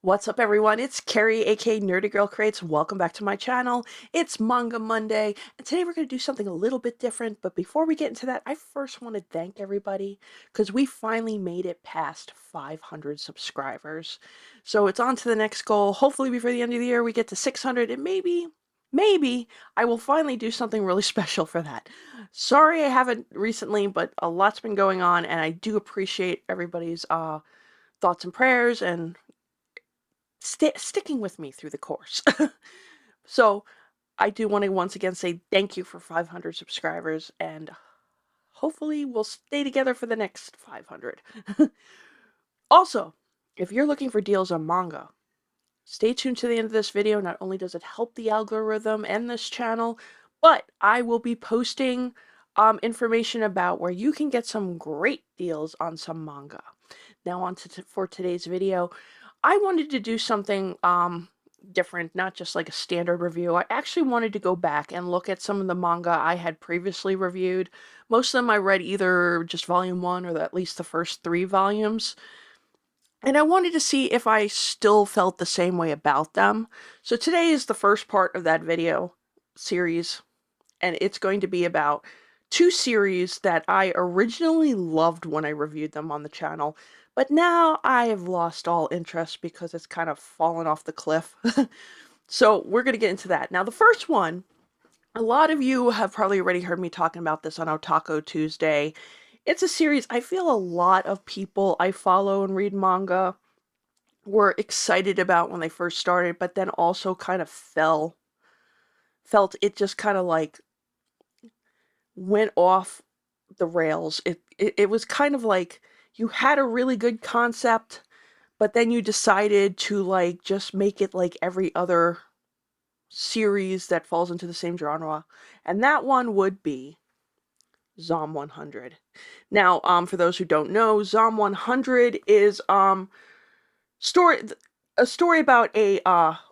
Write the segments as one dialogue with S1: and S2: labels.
S1: What's up, everyone? It's Carrie, aka Nerdygirlcreates. Welcome back to my channel. It's Manga Monday, and today we're going to do something a little bit different. But before we get into that, I first want to thank everybody because we finally made it past 500 subscribers. So it's on to the next goal. Hopefully, before the end of the year, we get to 600, and maybe I will finally do something really special for that. Sorry I haven't recently, but a lot's been going on, and I do appreciate everybody's thoughts and prayers and sticking with me through the course. So I do want to once again say thank you for 500 subscribers, and hopefully we'll stay together for the next 500. Also, if you're looking for deals on manga, stay tuned to the end of this video. Not only does it help the algorithm and this channel, but I will be posting information about where you can get some great deals on some manga. Now on to for today's video. I wanted to do something different, not just like a standard review. I actually wanted to go back and look at some of the manga I had previously reviewed. Most of them I read either just volume 1 or at least the first 3 volumes. And I wanted to see if I still felt the same way about them. So today is the first part of that video series, and it's going to be about 2 series that I originally loved when I reviewed them on the channel, but now I have lost all interest because it's kind of fallen off the cliff. So we're going to get into that. Now the first one, a lot of you have probably already heard me talking about this on Otaku Tuesday. It's a series I feel a lot of people I follow and read manga were excited about when they first started, but then also kind of felt it just kind of like went off the rails. It was kind of like you had a really good concept, but then you decided to like just make it like every other series that falls into the same genre, and that one would be Zom 100. Now, for those who don't know, Zom 100 is story a story about a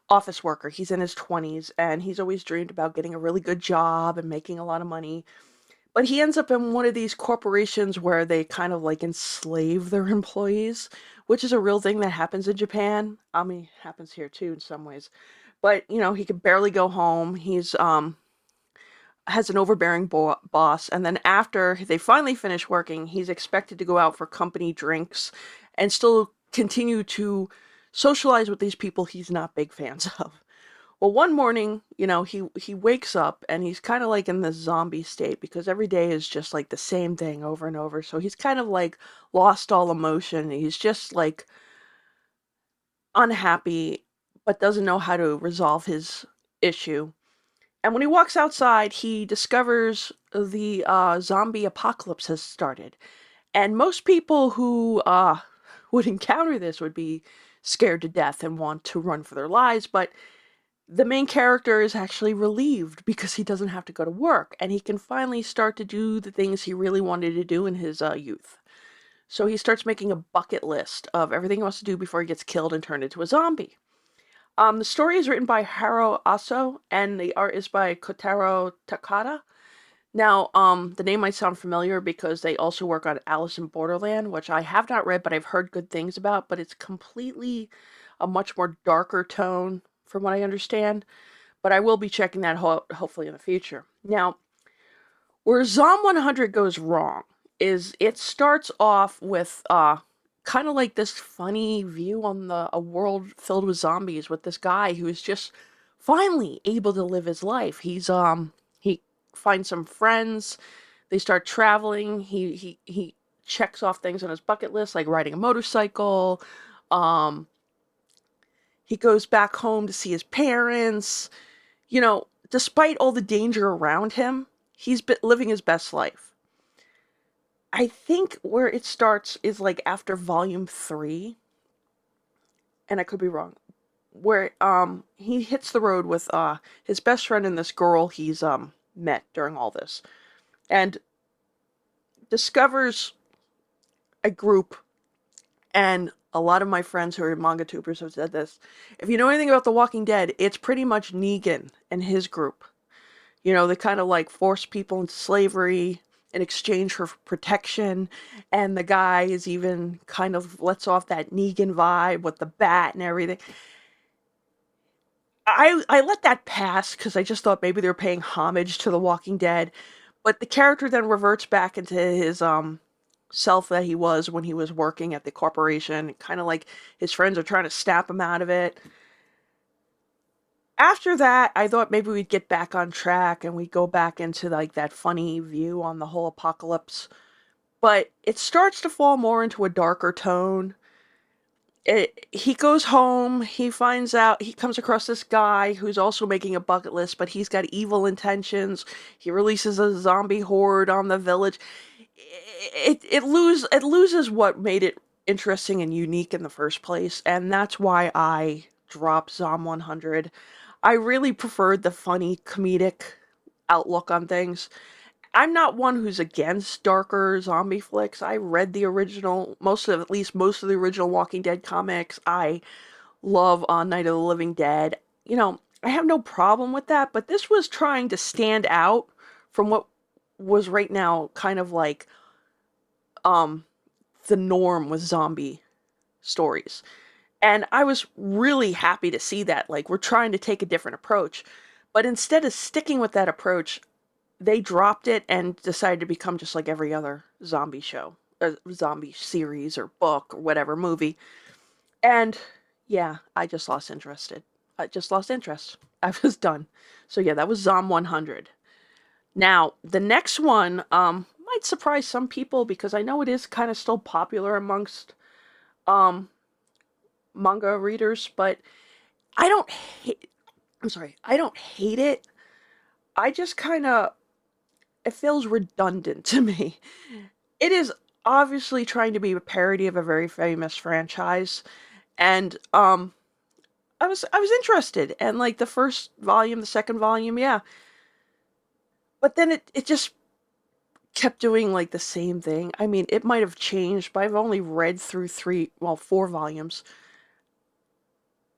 S1: office worker. He's in his 20s and he's always dreamed about getting a really good job and making a lot of money. But he ends up in one of these corporations where they kind of like enslave their employees, which is a real thing that happens in Japan. I mean, it happens here too in some ways. But, you know, he can barely go home. He's has an overbearing boss, and then after they finally finish working, he's expected to go out for company drinks and still continue to socialize with these people he's not big fans of. Well, one morning, you know, he wakes up and he's kind of like in this zombie state because every day is just like the same thing over and over. So he's kind of like lost all emotion. He's just like unhappy, but doesn't know how to resolve his issue. And when he walks outside, he discovers the zombie apocalypse has started. And most people who would encounter this would be scared to death and want to run for their lives, but the main character is actually relieved because he doesn't have to go to work and he can finally start to do the things he really wanted to do in his youth. So he starts making a bucket list of everything he wants to do before he gets killed and turned into a zombie. The story is written by Haro Aso and the art is by Kotaro Takada. Now, the name might sound familiar because they also work on Alice in Borderland, which I have not read, but I've heard good things about, but it's completely a much more darker tone from what I understand, but I will be checking that hopefully in the future. Now, where Zom 100 goes wrong is it starts off with kind of like this funny view on a world filled with zombies with this guy who is just finally able to live his life. He finds some friends, they start traveling, he checks off things on his bucket list like riding a motorcycle. He goes back home to see his parents. You know, despite all the danger around him, he's been living his best life. I think where it starts is like after volume 3, and I could be wrong, where he hits the road with his best friend and this girl he's met during all this, and discovers a group. And a lot of my friends who are manga tubers have said this. If you know anything about The Walking Dead, it's pretty much Negan and his group. You know, they kind of like force people into slavery. in exchange for protection. And the guy is even kind of lets off that Negan vibe with the bat and everything. I let that pass because I just thought maybe they were paying homage to The Walking Dead. But the character then reverts back into his self that he was when he was working at the corporation. Kind of like his friends are trying to snap him out of it. After that, I thought maybe we'd get back on track and we'd go back into like that funny view on the whole apocalypse. But it starts to fall more into a darker tone. He goes home, he finds out, he comes across this guy who's also making a bucket list, but he's got evil intentions. He releases a zombie horde on the village. It loses what made it interesting and unique in the first place, and that's why I dropped Zom 100. I really preferred the funny comedic outlook on things. I'm not one who's against darker zombie flicks. I read the original, at least most of the original Walking Dead comics. I love On Night of the Living Dead. You know, I have no problem with that, but this was trying to stand out from what was right now kind of like um the norm with zombie stories. And I was really happy to see that. Like, we're trying to take a different approach. But instead of sticking with that approach, they dropped it and decided to become just like every other zombie show, or zombie series, or book, or whatever, movie. And yeah, I just lost interest. I just lost interest. I was done. So yeah, that was Zom 100. Now, the next one might surprise some people because I know it is kind of still popular amongst um, manga readers, but I don't hate. I'm sorry, I don't hate it. I just kind of it feels redundant to me. It is obviously trying to be a parody of a very famous franchise, and I was interested, and like the first volume, the second volume, yeah, but then it just kept doing like the same thing. I mean, it might have changed, but I've only read through four volumes.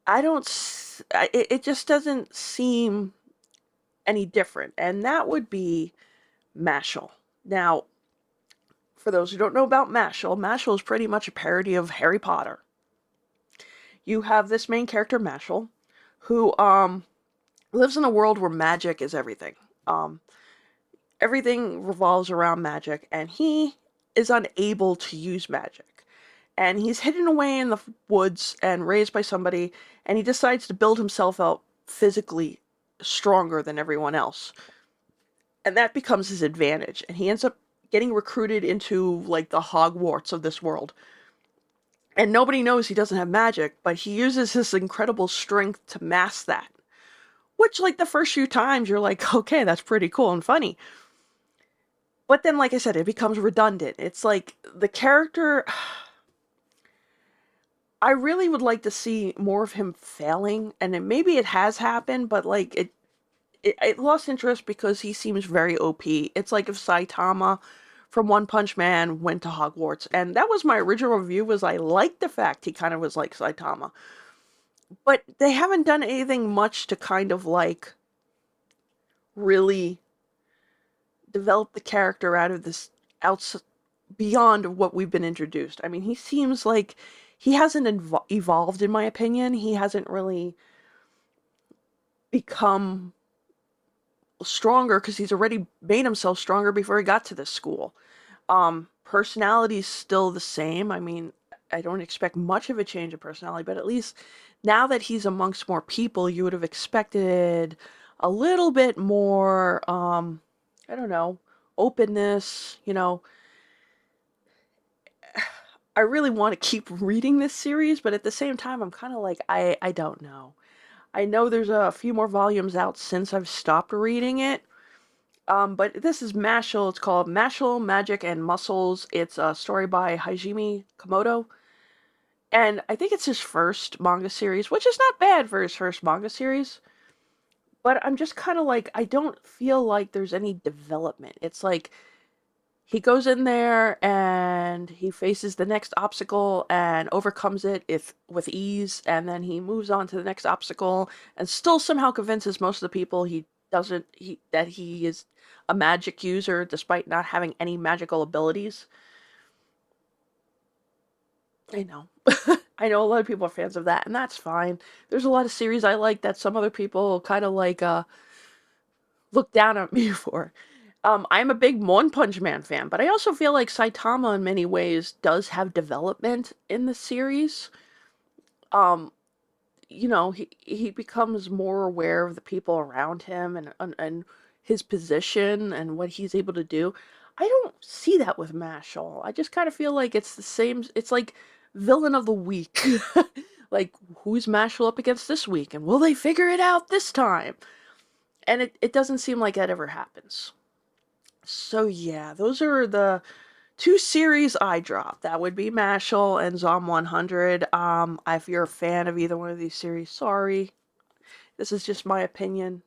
S1: I don't, it just doesn't seem any different, and that would be Mashle. Now, for those who don't know about Mashle, Mashle is pretty much a parody of Harry Potter. You have this main character, Mashle, who lives in a world where magic is everything. Um, Everything revolves around magic, and he is unable to use magic. And he's hidden away in the woods and raised by somebody, and he decides to build himself up physically stronger than everyone else. And that becomes his advantage, and he ends up getting recruited into like the Hogwarts of this world. And nobody knows he doesn't have magic, but he uses his incredible strength to mask that. Which, like, the first few times, you're like, okay, that's pretty cool and funny. But then, like I said, it becomes redundant. It's like the character. I really would like to see more of him failing, and maybe it has happened, but like it lost interest because he seems very OP. It's like if Saitama from One Punch Man went to Hogwarts, and that was my original review. Was I liked the fact he kind of was like Saitama, but they haven't done anything much to kind of like really develop the character out of this outs beyond what we've been introduced. I mean, he seems like he hasn't evolved, in my opinion. He hasn't really become stronger because he's already made himself stronger before he got to this school. Personality's still the same. I mean, I don't expect much of a change of personality, but at least now that he's amongst more people, you would have expected a little bit more, I don't know, openness, you know. I really want to keep reading this series, but at the same time, I'm kind of like, I don't know. I know there's a few more volumes out since I've stopped reading it. But this is Mashle. It's called Mashle, Magic, and Muscles. It's a story by Hajime Komodo. And I think it's his first manga series, which is not bad for his first manga series. But I'm just kind of like, I don't feel like there's any development. It's like he goes in there and he faces the next obstacle and overcomes it with ease, and then he moves on to the next obstacle and still somehow convinces most of the people he that he is a magic user despite not having any magical abilities. I know. I know a lot of people are fans of that, and that's fine. There's a lot of series I like that some other people kind of like look down at me for. I'm a big One Punch Man fan, but I also feel like Saitama in many ways does have development in the series. Um, he becomes more aware of the people around him and his position and what he's able to do. I don't see that with Mashle. I just kind of feel like it's the same. It's like villain of the week. Like, who's Mashle up against this week? And will they figure it out this time? And it doesn't seem like that ever happens. So yeah, those are the two series I dropped. That would be Mashle and Zom 100. If you're a fan of either one of these series, sorry. This is just my opinion.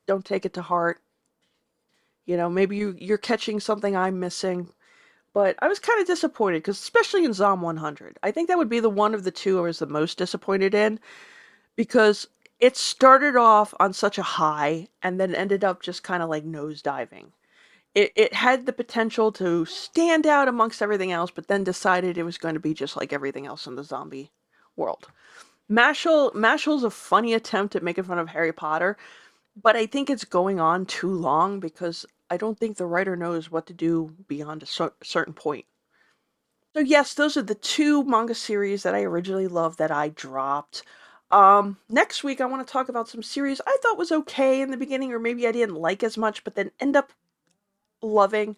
S1: Don't take it to heart. Maybe you're catching something I'm missing. But I was kind of disappointed, because especially in Zom 100, I think that would be the one of the two I was the most disappointed in, because it started off on such a high and then ended up just kind of like nosediving. It had the potential to stand out amongst everything else, but then decided it was going to be just like everything else in the zombie world. Mashle's a funny attempt at making fun of Harry Potter, but I think it's going on too long, because I don't think the writer knows what to do beyond a certain point. So yes, those are the two manga series that I originally loved that I dropped. Next week I want to talk about some series I thought was okay in the beginning, or maybe I didn't like as much, but then end up loving.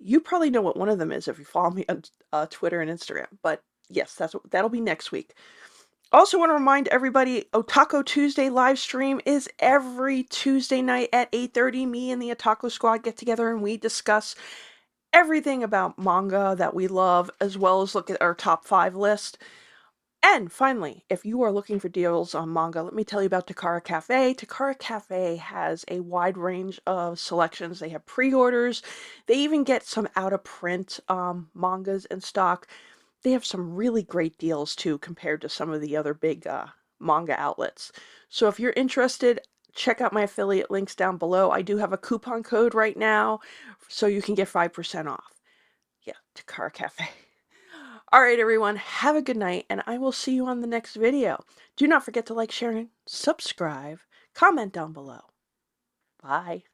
S1: You probably know what one of them is if you follow me on Twitter and Instagram. But yes, that'll be next week. Also want to remind everybody, Otaku Tuesday live stream is every Tuesday night at 8:30. Me and the Otaku squad get together and we discuss everything about manga that we love, as well as look at our top 5 list. And finally, if you are looking for deals on manga, let me tell you about Takara Cafe. Takara Cafe has a wide range of selections. They have pre-orders. They even get some out-of-print mangas in stock. They have some really great deals, too, compared to some of the other big manga outlets. So if you're interested, check out my affiliate links down below. I do have a coupon code right now, so you can get 5% off. Yeah, Takara Cafe. All right, everyone, have a good night, and I will see you on the next video. Do not forget to like, share, and subscribe. Comment down below. Bye.